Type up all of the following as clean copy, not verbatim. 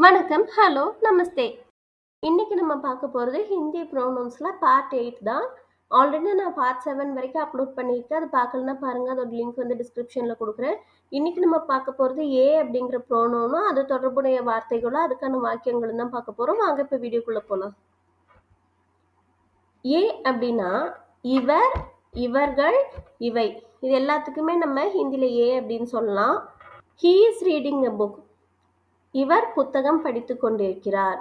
வணக்கம், ஹலோ, நமஸ்தே. இன்னைக்கு நம்ம பார்க்க போறது ஹிந்தி ப்ரோனவுன்ஸ்ல பார்ட் 8 தான். ஆல்ரெடி நான் பார்ட் 7 வரைக்கும் அப்லோட் பண்ணியிருக்கேன். அது பார்க்கலன்னா பாருங்க. அதோட லிங்க் வந்து டிஸ்கிரிப்ஷன்ல குடுக்குறேன். இன்னைக்கு நம்ம பார்க்க போறது ஏ அப்படிங்கிற ப்ரோனவுனும், அது தொடர்புடைய வார்த்தைகளும், அதுக்கான வாக்கியங்களும் தான் பார்க்க போறோம். வாங்க இப்ப வீடியோக்குள்ள போலாம். ஏ அப்படின்னா இவர், இவர்கள், இவை. இது எல்லாத்துக்குமே நம்ம ஹிந்தில ஏ அப்படின்னு சொல்லலாம். He is reading a book. இவர் புத்தகம் படித்துக் கொண்டிருக்கிறார்.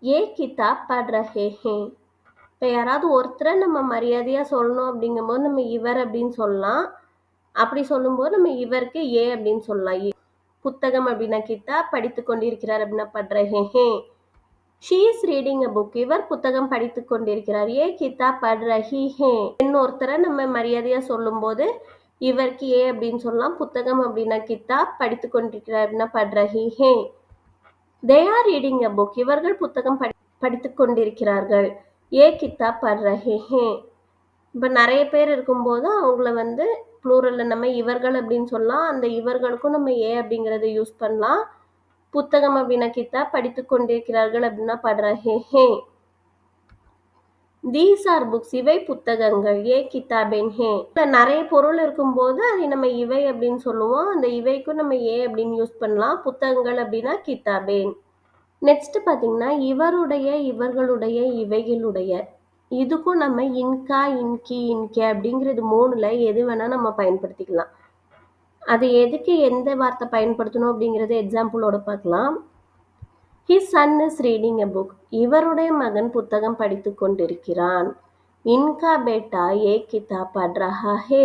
ஏ கிதாப் பட் ரஹே ஹே. இப்போ யாராவது ஒருத்தரை நம்ம மரியாதையாக சொல்லணும் அப்படிங்கும்போது நம்ம இவர் அப்படின்னு சொல்லலாம். அப்படி சொல்லும்போது நம்ம இவருக்கு ஏ அப்படின்னு சொல்லலாம். புத்தகம் அப்படின்னா கிதாப், படித்து கொண்டிருக்கிறார் அப்படின்னா பட் ரஹே ஹே. She is reading a book. இவர் புத்தகம் படித்து கொண்டிருக்கிறார். ஏ கிதாப் பட் ரஹி ஹே. இன்னொருத்தரை நம்ம மரியாதையாக சொல்லும்போது இவருக்கு ஏ அப்படின்னு சொல்லலாம். புத்தகம் அப்படின்னா கிதாப், படித்து கொண்டிருக்கிறார் அப்படின்னா பட் ரஹி ஹே. They are reading a book. இவர்கள் புத்தகம் படித்துக் கொண்டிருக்கிறார்கள். ஏ கித்தாப் பட் ரஹே ஹே. இப்போ நிறைய பேர் இருக்கும்போது அவங்கள வந்து ப்ளூரல்ல நம்ம இவர்கள் அப்படின்னு சொல்லலாம். அந்த இவர்களுக்கும் நம்ம ஏ அப்படிங்கிறத யூஸ் பண்ணலாம். புத்தகம் அப்படின்னா கித்தாப், படித்துக் கொண்டிருக்கிறார்கள் அப்படின்னா பட் ரஹே ஹே. These are books. இவை புத்தகங்கள். ஏ கிதாபென் ஹே. நிறைய பொருள் இருக்கும்போது அதை நம்ம இவை அப்படின்னு சொல்லுவோம். அந்த இவைக்கும் நம்ம ஏ அப்படின்னு யூஸ் பண்ணலாம். புத்தகங்கள் அப்படின்னா கிதாபேன். நெக்ஸ்ட் பார்த்தீங்கன்னா இவருடைய, இவர்களுடைய, இவைகளுடைய. இதுக்கும் நம்ம இன்கா, இன்கி, இன்கே அப்படிங்கிறது 3ல் எது வேணால் நம்ம பயன்படுத்திக்கலாம். அது எதுக்கு எந்த வார்த்தை பயன்படுத்தணும் அப்படிங்கிறது எக்ஸாம்பிளோட பார்க்கலாம். His son is reading a book. இவருடைய மகன் புத்தகம் படித்து கொண்டிருக்கிறான். இன்கா பேட்டா ஏ கிதாப் பட் ரஹா ஹே.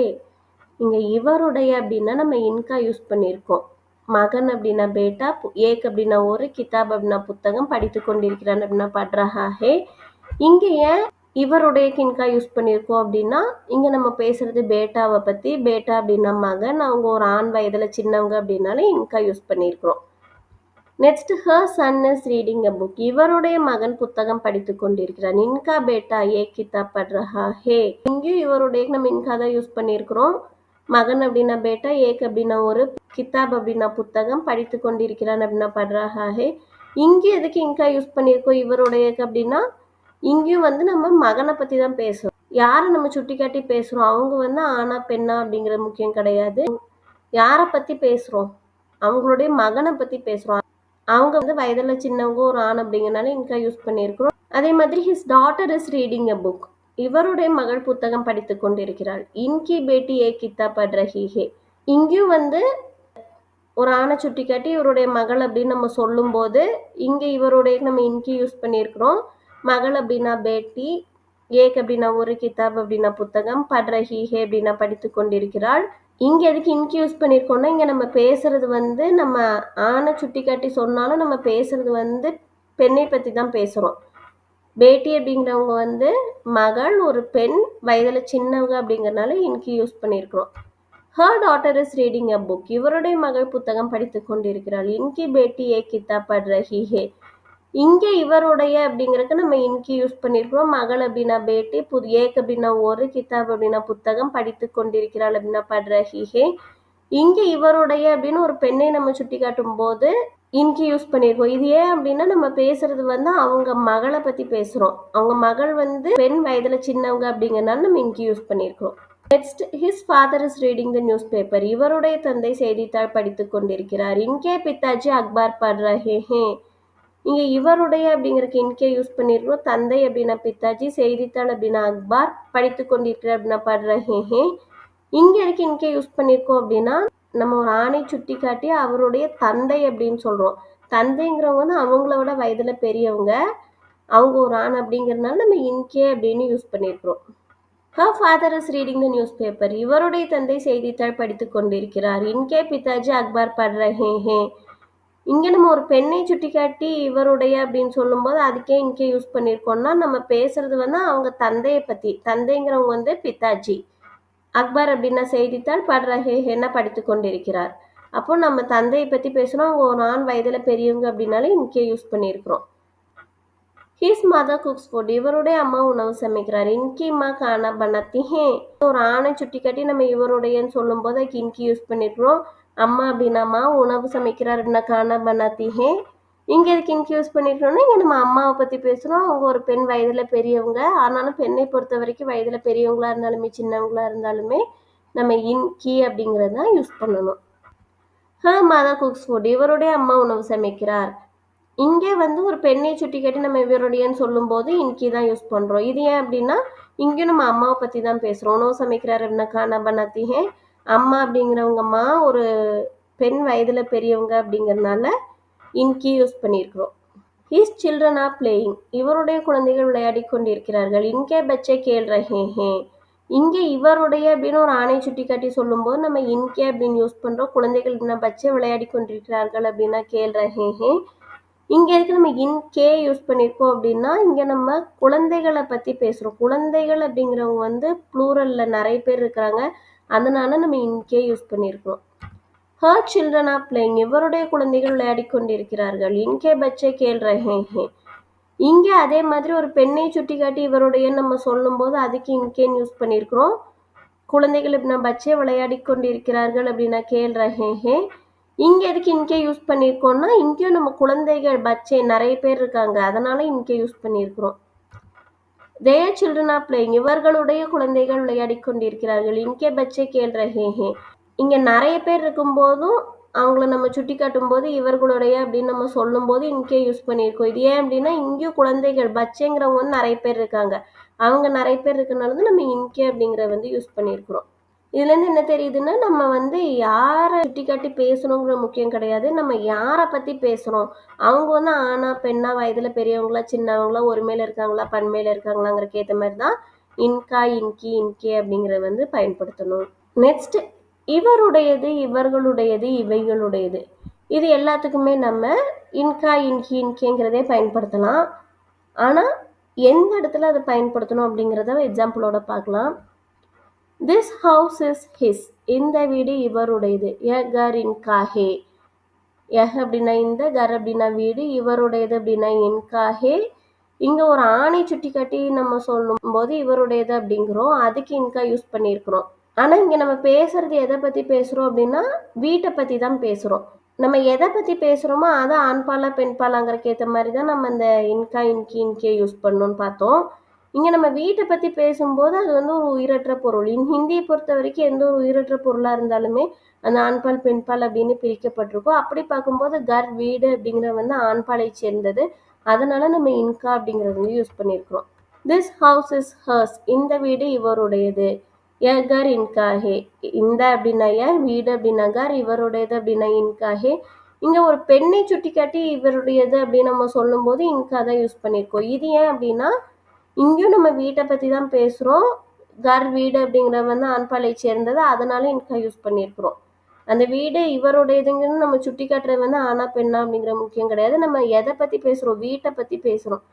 இங்கே இவருடைய அப்படின்னா நம்ம இன்கா யூஸ் பண்ணியிருக்கோம். மகன் அப்படின்னா பேட்டா, ஏக் அப்படின்னா ஒரு, கிதாப் அப்படின்னா புத்தகம், படித்து கொண்டிருக்கிறான் அப்படின்னா பட் ரஹா ஹே. இங்கே ஏன் இவருடைய கின்கா யூஸ் பண்ணியிருக்கோம் அப்படின்னா இங்கே நம்ம பேசுறது பேட்டாவை பற்றி. பேட்டா அப்படின்னா மகன், அவங்க ஒரு ஆண் வயதில் சின்னவங்க அப்படின்னாலே இன்கா யூஸ் பண்ணியிருக்கிறோம். Next her Sun is reading a book. இவருடைய மகன் புத்தகம் படித்து கொண்டிருக்கிறான். இன்கா பேட்டா ஏ கிதாப் பட் ரஹா ஹே. இங்கேயும் இவருடைய நம்ம இன்கா தான் யூஸ் பண்ணியிருக்கிறோம். மகன் அப்படின்னா பேட்டா, ஏக் அப்படின்னா ஒரு, கிதாப் அப்படின்னா புத்தகம், படித்து கொண்டிருக்கிறான் அப்படின்னா பட் ரஹா ஹே. இங்கே எதுக்கு இன்கா யூஸ் பண்ணியிருக்கோம் இவருடைய அப்படின்னா இங்கேயும் வந்து நம்ம மகனை பற்றி தான் பேசுகிறோம். யாரை நம்ம சுட்டி காட்டி பேசுகிறோம், அவங்க வந்து ஆனா பெண்ணா அப்படிங்கிற முக்கியம் கிடையாது. யாரை பற்றி பேசுகிறோம், அவங்களுடைய மகனை பற்றி பேசுகிறோம். அவங்க வந்து வயதில் சின்னவங்க, ஒரு ஆண் அப்படிங்கிறனால இன்கா யூஸ் பண்ணியிருக்கிறோம். அதே மாதிரி his daughter is reading a book. இவருடைய மகள் புத்தகம் படித்து கொண்டிருக்கிறாள். இன்கி பேட்டி ஏ கித்தாப் பட் ரஹி ஹே. இங்கேயும் வந்து ஒரு ஆணை சுட்டி காட்டி இவருடைய மகள் அப்படின்னு நம்ம சொல்லும்போது இங்கே இவருடைய நம்ம இன்கி யூஸ் பண்ணியிருக்கிறோம். மகள் அப்படின்னா பேட்டி, ஏக் அப்படின்னா ஒரு, கிதாப் அப்படின்னா புத்தகம், பட் ரஹி ஹே அப்படின்னா படித்து கொண்டிருக்கிறாள். இங்கே எதுக்கு இன்கி யூஸ் பண்ணியிருக்கோம்னா இங்கே நம்ம பேசுறது வந்து நம்ம ஆணை சுட்டி காட்டி சொன்னாலும் நம்ம பேசுறது வந்து பெண்ணை பற்றி தான் பேசுகிறோம். பேட்டி அப்படிங்கிறவங்க வந்து மகள், ஒரு பெண், வயதில் சின்னவங்க அப்படிங்கிறனால இன்கி யூஸ் பண்ணியிருக்கிறோம். Her daughter is reading a book. இவருடைய மகள் புத்தகம் படித்து கொண்டிருக்கிறாள். இன்கி பேட்டி ஏ கிதாப் பட் ரஹி ஹே. இங்கே இவருடைய அப்படிங்கிறதுக்கு நம்ம இன்கி யூஸ் பண்ணியிருக்கிறோம். மகள் அப்படின்னா பேட்டி, ஏக் அப்படின்னா ஒரு, கிதாப் அப்படின்னா புத்தகம், படித்து கொண்டிருக்கிறாள் அப்படின்னா பட் ரஹி ஹே. இங்கே இவருடைய அப்படின்னு ஒரு பெண்ணை நம்ம சுட்டி காட்டும் போது இன்கி யூஸ் பண்ணியிருக்கோம். இது ஏன் அப்படின்னா நம்ம பேசுறது வந்து அவங்க மகளை பற்றி பேசுகிறோம். அவங்க மகள் வந்து பெண், வயதில் சின்னவங்க அப்படிங்கிறனால நம்ம இன்கி யூஸ் பண்ணியிருக்கிறோம். Next his father is reading the news paper. இவருடைய தந்தை செய்தித்தாள் படித்து கொண்டிருக்கிறார். இன்கே பித்தாஜி அக்பார் பட் ரஹே ஹே. இங்கே இவருடைய அப்படிங்கிறக்கு இன்கே யூஸ் பண்ணியிருக்கிறோம். தந்தை அப்படின்னா பித்தாஜி, செய்தித்தாள் அப்படின்னா அக்பார், படித்து கொண்டிருக்கிறார் அப்படின்னா பட் ரஹே ஹே. இங்கே எதுக்கு இன்கே யூஸ் பண்ணியிருக்கோம் அப்படின்னா நம்ம ஒரு ஆணை சுட்டி காட்டி அவருடைய தந்தை அப்படின்னு சொல்கிறோம். தந்தைங்கிறவங்க வந்து அவங்கள விட வயதில் பெரியவங்க, அவங்க ஒரு ஆண் அப்படிங்கிறதுனால நம்ம இன்கே அப்படின்னு யூஸ் பண்ணியிருக்கிறோம். Her father is reading the news paper. இவருடைய தந்தை செய்தித்தாள் படித்து கொண்டிருக்கிறார். இன்கே பிதாஜி அக்பார் பட் ரஹே ஹே. இங்கே நம்ம ஒரு பெண்ணை சுட்டி காட்டி இவருடைய அப்படின்னு சொல்லும்போது அதுக்கே இன்கே யூஸ் பண்ணியிருக்கோம்னா நம்ம பேசுறது வந்து அவங்க தந்தையை பற்றி. தந்தைங்கிறவங்க வந்து பிதாஜி, அக்பர் அப்படின்னா செய்தித்தாள், பட் ரஹே ஹேன்னா படித்து கொண்டிருக்கிறார். அப்போ நம்ம தந்தையை பற்றி பேசுகிறோம். அவங்க ஒரு ஆண் வயதில் பெரியவங்க அப்படின்னாலே இன்கே யூஸ் பண்ணியிருக்கிறோம். His mother cooks food. இவருடைய அம்மா உணவு சமைக்கிறார். இன்கி மா கானா பனாத்தி ஹே. ஒரு ஆணை சுட்டி காட்டி நம்ம இவருடையன்னு சொல்லும்போது அதுக்கு இன்கி யூஸ் பண்ணியிருக்கிறோம். அம்மா அப்படின்னா அம்மா, உணவு சமைக்கிறார் அப்படின்னா கானா பனாத்தி ஹே. இங்க எதுக்கு இன்கி யூஸ் பண்ணியிருக்கோம்னா, இங்க நம்ம அம்மாவ பத்தி பேசுறோம். அவங்க ஒரு பெண் வயதுல பெரியவங்க. ஆனாலும் பெண்ணை பொறுத்தவரைக்கும் வயதுல பெரியவங்களா இருந்தாலுமே, சின்னவங்களா இருந்தாலுமே, நம்ம இன்கி அப்படிங்கிறது தான் யூஸ் பண்ணணும். Her mother cooks food. இவருடைய அம்மா உணவு சமைக்கிறார். இங்கே வந்து ஒரு பெண்ணை சுட்டிக்காட்டி நம்ம இவருடையன்னு சொல்லும்போது இன்கி தான் யூஸ் பண்றோம். இது ஏன் அப்படின்னா, இங்கேயும் நம்ம அம்மாவை பத்தி தான் பேசுறோம். உணவு சமைக்கிறார் அப்படின்னா கானா பனாத்தி ஹே. அம்மா அப்படிங்கிறவங்கம்மா ஒரு பெண் வயதுல பெரியவங்க அப்படிங்கிறதுனால இன்கி யூஸ் பண்ணியிருக்கிறோம். His children are playing. இவருடைய குழந்தைகள் விளையாடிக் கொண்டிருக்கிறார்கள். இன்கே பச்சை கேள் ரஹே ஹே. இங்கே இவருடைய அப்படின்னு ஒரு ஆணை சுட்டிக்காட்டி சொல்லும்போது நம்ம இன்கே அப்படின்னு யூஸ் பண்றோம். குழந்தைகள் அப்படின்னா பச்சை விளையாடி கொண்டிருக்கிறார்கள் அப்படின்னா கேள் ரஹே ஹே. இங்க எதுக்கு நம்ம இன்கே யூஸ் பண்ணியிருக்கோம் அப்படின்னா, இங்க நம்ம குழந்தைகளை பத்தி பேசுறோம். குழந்தைகள் அப்படிங்கிறவங்க வந்து ப்ளூரல்ல நிறைய பேர் இருக்கிறாங்க. அதனால நம்ம இன்கே யூஸ் பண்ணியிருக்கிறோம். Her children are playing. இவருடைய குழந்தைகள் விளையாடிக் கொண்டிருக்கிறார்கள். இன்கே பச்சை கேள் ரஹே ஹே. இங்கே அதே மாதிரி ஒரு பெண்ணை சுட்டிக்காட்டி இவருடைய நம்ம சொல்லும்போது அதுக்கு இன்கேன்னு யூஸ் பண்ணியிருக்கிறோம். குழந்தைகள் அப்படின்னா பச்சை விளையாடி கொண்டிருக்கிறார்கள் அப்படின்னா கேள் ரஹே ஹே. இங்க எதுக்கு இன்கே யூஸ் பண்ணியிருக்கோம்னா, இங்கேயும் நம்ம குழந்தைகள் பச்சை நிறைய பேர் இருக்காங்க. அதனால இன்கே யூஸ் பண்ணியிருக்கிறோம். தேர் சில்ட்ரன் ஆர் பிளேயிங். இவர்களுடைய குழந்தைகள் விளையாடி கொண்டிருக்கிறார்கள். இன்கே பச்சை கேள் ரஹே ஹே. இங்க நிறைய பேர் இருக்கும்போதும் அவங்கள நம்ம சுட்டி காட்டும்போது இவர்களுடைய அப்படின்னு நம்ம சொல்லும்போது இன்கே யூஸ் பண்ணியிருக்கோம். இது ஏன் அப்படின்னா, இங்கேயும் குழந்தைகள் பச்சைங்கிறவங்க வந்து நிறைய பேர் இருக்காங்க. அவங்க நிறைய பேர் இருக்கனால தான் நம்ம இன்கே அப்படிங்கிறத வந்து யூஸ் பண்ணியிருக்கிறோம். இதுலேருந்து என்ன தெரியுதுன்னா, நம்ம வந்து யாரை சுட்டி காட்டி பேசணுங்கிற முக்கியம் கிடையாது. நம்ம யாரை பற்றி பேசுகிறோம், அவங்க வந்து ஆணா பெண்ணா வயதில் பெரியவங்களா சின்னவங்களா ஒருமையில் இருக்காங்களா பன்மையில் இருக்காங்களாங்கிறதுக்கு ஏற்ற மாதிரி தான் இன்கா இன்கி இன்கே அப்படிங்கிறத வந்து பயன்படுத்தணும். நெக்ஸ்ட், இவருடையது இவர்களுடையது இவைகளுடையது. இது எல்லாத்துக்குமே நம்ம இன்கா இன்கி இன்கேங்கிறதே பயன்படுத்தலாம். ஆனால் எந்த இடத்துல அதை பயன்படுத்தணும் அப்படிங்கிறத எக்ஸாம்பிளோட பார்க்கலாம். This house is his. இந்த வீடு இவருடையது. ய கர் இன்கா ஹே. யஹ் அப்படின்னா இந்த, கர் அப்படின்னா வீடு, இவருடையது அப்படின்னா இன்கா ஹே. இங்க ஒரு ஆணை சுட்டி காட்டி நம்ம சொல்லும் போது இவருடையது அப்படிங்கிறோம். அதுக்கு இன்கா யூஸ் பண்ணியிருக்கிறோம். ஆனா இங்க நம்ம பேசுறது எதை பத்தி பேசுறோம் அப்படின்னா, வீட்டை பத்தி தான் பேசுறோம். நம்ம எதை பத்தி பேசுறோமோ அதை ஆண்பாலா பெண்பாலாங்கிறதுக்கு ஏற்ற மாதிரி தான் நம்ம இந்த இன்கா இன்கி இன்கே யூஸ் பண்ணணும்னு பார்த்தோம். இங்க நம்ம வீட்டை பத்தி பேசும்போது அது வந்து ஒரு உயிரற்ற பொருள். ஹிந்தியை பொறுத்த வரைக்கும் எந்த ஒரு உயிரற்ற பொருளா இருந்தாலுமே அந்த ஆண்பால் பெண்பால் அப்படின்னு பிரிக்கப்பட்டிருக்கும். அப்படி பார்க்கும்போது கர் வீடு அப்படிங்கிறது வந்து ஆண்பாலை சேர்ந்தது. அதனால நம்ம இன்கா அப்படிங்கிறது வந்து யூஸ் பண்ணியிருக்கிறோம். This house is hers. இந்த வீடு இவருடையது. ய கர் இன்கா ஹே. இந்த அப்படின்னா வீடு அப்படின்னா கர், இவருடையது அப்படின்னா இன்கா ஹே. இங்க ஒரு பெண்ணை சுட்டி காட்டி இவருடையது அப்படின்னு நம்ம சொல்லும்போது இன்கா தான் யூஸ் பண்ணியிருக்கோம். இது ஏன் அப்படின்னா, இங்கேயும் நம்ம வீட்டை பற்றி தான் பேசுகிறோம். கர் வீடு அப்படிங்கிறது வந்து ஆண்பாலை சேர்ந்தது. அதனால இன்கா யூஸ் பண்ணியிருக்கிறோம். அந்த வீடு இவருடையதுங்கன்னு நம்ம சுட்டி காட்டுறது வந்து ஆனா பெண்ணா அப்படிங்கிற முக்கியம் கிடையாது. நம்ம எதை பற்றி பேசுகிறோம், வீட்டை பற்றி பேசுகிறோம்.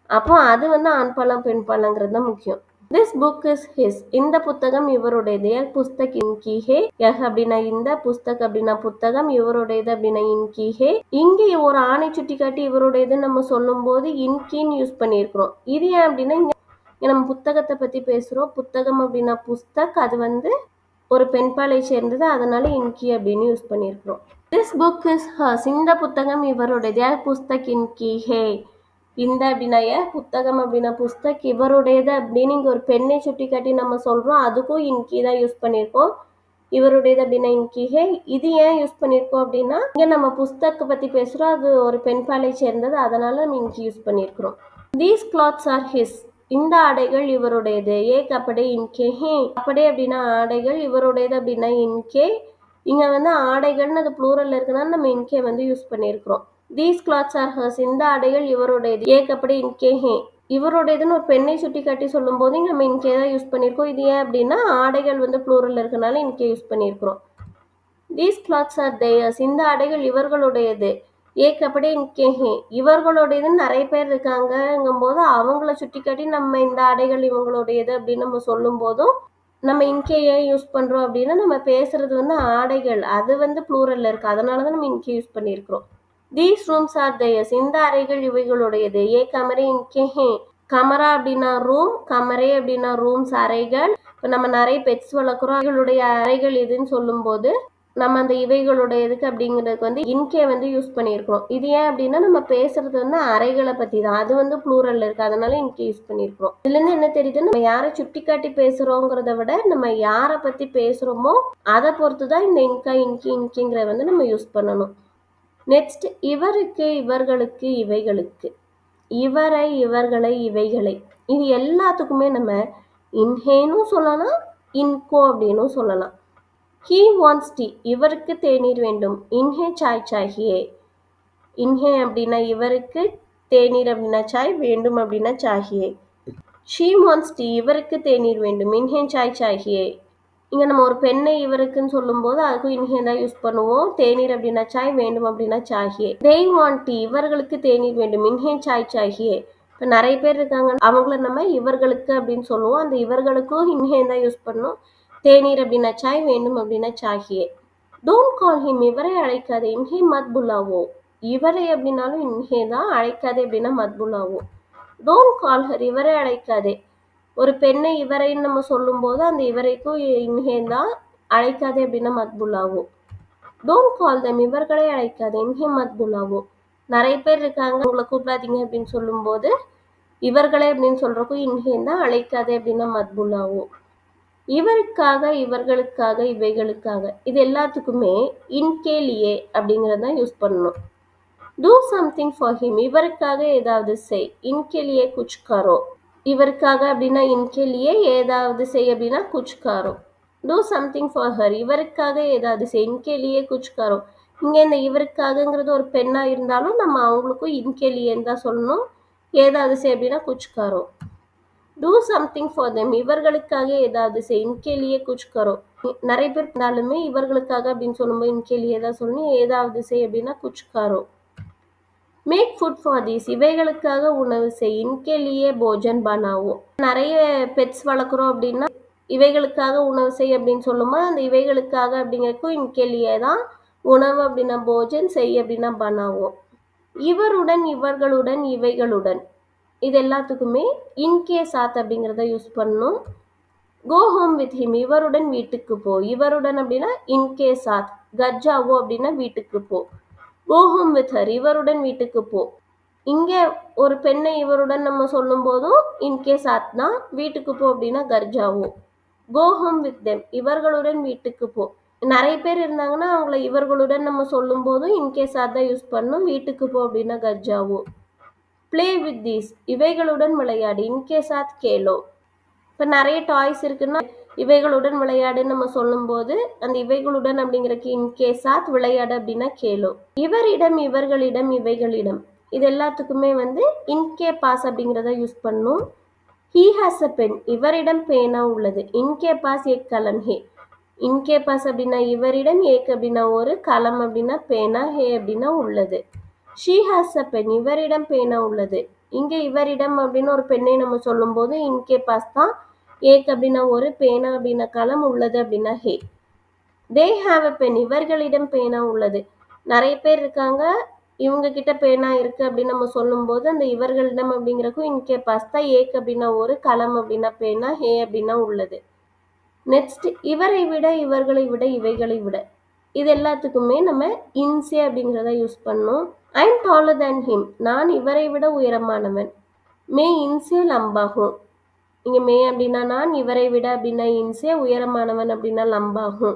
அப்போ அது வந்து ஆண்பாலா பெண்பாலாங்கிறது தான் முக்கியம். This book is his. இந்த புத்தகம் இவருடையது. புஸ்தக் இன்கி ஹே. யஹ் அப்படின்னா இந்த, புஸ்தக் அப்படின்னா புத்தகம், இவருடையது அப்படின்னா இன்கி ஹே. இங்கே ஒரு ஆணை சுட்டி காட்டி இவருடையதுன்னு நம்ம சொல்லும் போது இன்கின்னு யூஸ் பண்ணியிருக்கிறோம். இது ஏன் அப்படின்னா, இங்க நம்ம புத்தகத்தை பத்தி பேசுறோம். புத்தகம் அப்படின்னா புஸ்தக், அது வந்து ஒரு பெண்பாலை சேர்ந்தது. அதனால இன்கி அப்படின்னு யூஸ் பண்ணியிருக்கிறோம். This book is hers. இந்த புத்தகம் இவருடையது. புஸ்தக் இன்கி ஹே. இந்த அப்படின்னா புத்தகம் அப்படின்னா புஸ்தக், இவருடையது அப்படின்னு இங்கே ஒரு பெண்ணை சுட்டி காட்டி நம்ம சொல்கிறோம். அதுக்கும் இன்கி தான் யூஸ் பண்ணியிருக்கோம். இவருடையது அப்படின்னா இன்கி ஹே. இது ஏன் யூஸ் பண்ணியிருக்கோம் அப்படின்னா, இங்கே நம்ம புஸ்தக்கை பற்றி பேசுகிறோம். அது ஒரு பெண்பாலை சேர்ந்தது. அதனால நம்ம இன்கி யூஸ் பண்ணியிருக்கிறோம். These clothes are his. இந்த ஆடைகள் இவருடையது. கப்படே இன்கே ஹே. கப்படே அப்படின்னா ஆடைகள், இவருடையது அப்படின்னா இன்கே. இங்கே வந்து ஆடைகள்னு அது ப்ளூரல் இருக்குனால நம்ம இன்கே வந்து யூஸ் பண்ணியிருக்கிறோம். These clothes are hers. இந்த ஆடைகள் இவருடையது. கப்படே இன்கே ஹே. இவருடையதுன்னு ஒரு பெண்ணை சுட்டி காட்டி சொல்லும் போது நம்ம இன்கே தான் யூஸ் பண்ணியிருக்கோம். இது ஏன் அப்படின்னா ஆடைகள் வந்து ப்ளூரல் இருக்கனால இன்கே யூஸ் பண்ணியிருக்கிறோம். These clothes are theirs. இந்த ஆடைகள் இவர்களுடையது. கப்படே இன்கே ஹே. இவர்களுடையதுன்னு நிறைய பேர் இருக்காங்கங்கும் போது அவங்கள சுட்டி காட்டி நம்ம இந்த ஆடைகள் இவங்களுடையது அப்படின்னு நம்ம சொல்லும் போதும் நம்ம இன்கே ஏன் யூஸ் பண்றோம் அப்படின்னா, நம்ம பேசுறது வந்து ஆடைகள், அது வந்து ப்ளூரல்ல இருக்கு. அதனாலதான் நம்ம இன்கே யூஸ் பண்ணியிருக்கிறோம். These rooms R theirs. இந்த அறைகள் இவைகளுடையது. கமரே இன்கே ஹே. கமரா அப்படின்னா ரூம், கமரே அப்படின்னா ரூம்ஸ் அறைகள். இப்போ நம்ம நிறைய பெட்ஸ் வளர்க்குறோம், அவர்களுடைய அறைகள் எதுன்னு சொல்லும்போது நம்ம அந்த இவைகளோட எதுக்கு அப்படிங்கிறதுக்கு வந்து இன்கே வந்து யூஸ் பண்ணியிருக்கிறோம். இது ஏன் அப்படின்னா நம்ம பேசுறது வந்து அறைகளை பத்தி தான். அது வந்து ப்ளூரல்ல இருக்கு. அதனால இன்கே யூஸ் பண்ணியிருக்கிறோம். இதுல இருந்து என்ன தெரியுது, நம்ம யாரை சுட்டி காட்டி பேசுறோங்கிறத விட நம்ம யாரை பத்தி பேசுறோமோ அதை பொறுத்து தான் இந்த இன்கா இன்கி இன்கிங்கிற வந்து நம்ம யூஸ் பண்ணணும். நெக்ஸ்ட் இவருக்கு இவர்களுக்கு இவைகளுக்கு, இவரை இவர்களை இவைகளை, இது எல்லாத்துக்குமே நம்ம இன்ஹேனும் சொல்லலாம், இன்கோ அப்படின்னும் சொல்லலாம். He wants tea. இவருக்கு தேநீர் வேண்டும். இன்ஹே சாய் சாஹியே. இன்ஹே அப்படின்னா இவருக்கு, தேநீர் அப்படின்னா சாய், வேண்டும் அப்படின்னா சாஹியே. She wants tea. இவருக்கு தேநீர் வேண்டும். இன்ஹே சாய் சாஹியே. இங்கே நம்ம ஒரு பெண்ணை இவருக்குன்னு சொல்லும்போது அதுக்கும் இன்ஹே தான் யூஸ் பண்ணுவோம். தேநீர் அப்படின்னா சாய், வேண்டும் அப்படின்னா சாஹியே. They want tea. இவர்களுக்கு தேநீர் வேண்டும். இன்ஹே சாய் சாஹியே. இப்போ நிறைய பேர் இருக்காங்க, அவங்கள நம்ம இவர்களுக்கு அப்படின்னு சொல்லுவோம். அந்த இவர்களுக்கும் இன்ஹே தான் யூஸ் பண்ணணும். தேநீர் அப்படின்னா சாய், வேண்டும் அப்படின்னா சாஹியே. Don't call him. இவரை அழைக்காதே. இன்ஹே மத் புலாவோ. இவரை அப்படின்னாலும் இன்ஹே தான், அழைக்காதே அப்படின்னா மத் புலாவோ. Don't call her. இவரை அழைக்காதே. ஒரு பெண்ணை இவரைன்னு நம்ம சொல்லும்போது அந்த இவரைக்கும் இன்ஹே தான், அழைக்காதே அப்படின்னா மத் புலாவோ. டோன்ட் கால் தம். இவர்களை அழைக்காதே. இன்ஹே மத் புலாவோ. நிறைய பேர் இருக்காங்க, உங்களை கூப்பிடாதீங்க அப்படின்னு சொல்லும்போது இவர்களே அப்படின்னு சொல்றதுக்கும் இன்ஹே தான், அழைக்காதே அப்படின்னா மத் புலாவோ. இவருக்காக இவர்களுக்காக இவைகளுக்காக, இது எல்லாத்துக்குமே இன்கேலியே அப்படிங்கிறத யூஸ் பண்ணணும். Two something for him. இவருக்காக ஏதாவது செய். இன்கேலியே குச் கரோ. இவருக்காக அப்படின்னா இன்கேலியே, ஏதாவது செய் அப்படின்னா குச் கரோ. Do something for her. இவருக்காக ஏதாவது செய். இன்கேலியே குச் கரோ. இங்கே இந்த இவருக்காகங்கிறது ஒரு பெண்ணாக இருந்தாலும் நம்ம அவங்களுக்கும் இன்கேலியேன்னு தான் சொல்லணும். ஏதாவது செய் அப்படின்னா குச் கரோ. Do something for them. இவர்களுக்காக ஏதாவது செய். இன்கேலியே குச் கரோ. நிறைய பேர் இருந்தாலுமே இவர்களுக்காக அப்படின்னு சொல்லும்போது இன்கேலியே தான் சொல்லணும். ஏதாவது செய் அப்படின்னா குச் கரோ. Make food for these. இவைகளுக்காக உணவு செய். இன்கேலியே போஜன் பனாவோ. நிறைய பெட்ஸ் வளர்க்குறோம் அப்படின்னா இவைகளுக்காக உணவு செய் அப்படின்னு சொல்லும்போது அந்த இவைகளுக்காக அப்படிங்கிறதுக்கும் இன்கேலியே தான், உணவு அப்படின்னா போஜன், செய் அப்படின்னா பனாவோ. இவருடன் இவர்களுடன் இவைகளுடன், இது எல்லாத்துக்குமே இன்கே சாத் அப்படிங்கிறத யூஸ் பண்ணணும். Go home with him. இவருடன் வீட்டுக்கு போ. இவருடன் அப்படின்னா இன்கே சாத். கஜ்ஜாவோ அப்படின்னா வீட்டுக்கு போ. Go home with her. இவருடன் வீட்டுக்கு போ. இங்கே ஒரு பெண்ணை இவருடன் நம்ம சொல்லும் போதும் இன்கே சாத் தான். வீட்டுக்கு போ அப்படின்னா கர்ஜாவோ. Go home with them. இவர்களுடன் வீட்டுக்கு போ. நிறைய பேர் இருந்தாங்கன்னா அவங்கள இவர்களுடன் நம்ம சொல்லும் போதும் இன்கே சாத் தான் யூஸ் பண்ணணும். வீட்டுக்கு போ அப்படின்னா கர்ஜாவோ. Play with these. இவைகளுடன் விளையாடு. இன்கே சாத் கேலோ. இப்போ நிறைய டாய்ஸ் இருக்குன்னா இவைகளுடன் விளையாடுன்னு நம்ம சொல்லும்போது அந்த இவைகளுடன் அப்படிங்கிறக்கு இன்கே சாத், விளையாடு அப்படின்னா கேலோ. இவரிடம் இவர்களிடம் இவைகளிடம், இது எல்லாத்துக்குமே வந்து இன்கே பாஸ் அப்படிங்கிறத யூஸ் பண்ணும். He has a pen. இவரிடம் பேனா உள்ளது. இன்கே பாஸ் ஏக் கலம் ஹே. இன்கே பாஸ் அப்படின்னா இவரிடம், ஏக் அப்படின்னா ஒரு, கலம் அப்படின்னா பேனா, ஹே அப்படின்னா உள்ளது. She has a pen. இவரிடம் பேனா உள்ளது. இங்கே இவரிடம் அப்படின்னு ஒரு பெண்ணை நம்ம சொல்லும்போது இன்கே பாஸ் தான். ஏக் அப்படின்னா ஒரு, பேனா அப்படின்னா கலம், உள்ளது அப்படின்னா ஹே. They have a pen. இவர்களிடம் பேனா உள்ளது. நிறைய பேர் இருக்காங்க, இவங்க கிட்ட பேனா இருக்கு அப்படின்னு நம்ம சொல்லும்போது அந்த இவர்களிடம் அப்படிங்கிறக்கும் இன்கே பாஸ் தான். ஏக் அப்படின்னா ஒரு, கலம் அப்படின்னா பேனா, ஹே அப்படின்னா உள்ளது. நெக்ஸ்ட் இவரை விட இவர்களை விட இவைகளை விட, இது எல்லாத்துக்குமே நம்ம இன்சே அப்படிங்கிறத யூஸ் பண்ணோம். ஐ எம் டாலர் தேன் ஹிம். நான் இவரை விட உயரமானவன். மே இன்சே லம்பாகும். இங்கே மே அப்படின்னா நான், இவரை விட அப்படின்னா இன்சே, உயரமானவன் அப்படின்னா லம்பாகும்.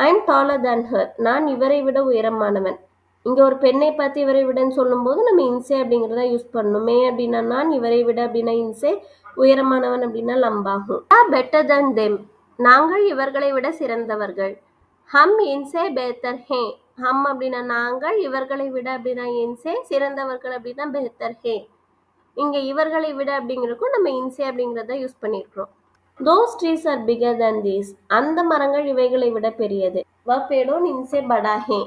I am taller than her. நான் இவரை விட உயரமானவன். இங்கே ஒரு பெண்ணை பார்த்து இவரை விடன்னு சொல்லும்போது நம்ம இன்சே அப்படிங்கிறத யூஸ் பண்ணணும். மே அப்படின்னா நான், இவரை விட அப்படின்னா இன்சே, உயரமானவன் அப்படின்னா லம்பாகும். Better than them. நாங்கள் இவர்களை விட சிறந்தவர்கள். ஹம் இன்சே பெஹத்தர் ஹே. ஹம் அப்படின்னா நாங்கள், இவர்களை விட அப்படின்னா இன்சே, சிறந்தவர்கள் அப்படின்னா பெஹத்தர் ஹே. இங்கே இவர்களை விட அப்படிங்கிறதுக்கும் நம்ம இன்சே அப்படிங்கிறத யூஸ் பண்ணியிருக்கிறோம். Those trees are figure than these. அந்த மரங்கள் இவைகளை விட பெரியது. வ பேடோன் இன்சே படா ஹே.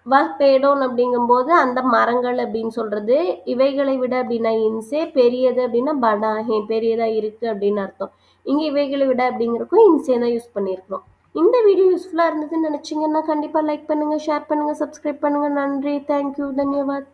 வ பேடோன் அப்படிங்கும்போது அந்த மரங்கள் அப்படின்னு சொல்றது. இவைகளை விட அப்படின்னா இன்சே, பெரியது அப்படின்னா படா ஹே, பெரியதா இருக்கு அப்படின்னு அர்த்தம். இங்கே இவைகளை விட அப்படிங்கிறதுக்கும் இன்சே தான் யூஸ் பண்ணியிருக்கிறோம். இந்த வீடியோ யூஸ்ஃபுல்லாக இருந்ததுன்னு நினச்சிங்கன்னா கண்டிப்பாக லைக் பண்ணுங்கள், ஷேர் பண்ணுங்கள், சப்ஸ்கிரைப் பண்ணுங்கள். நன்றி. தேங்க்யூ. தன்யவாத்.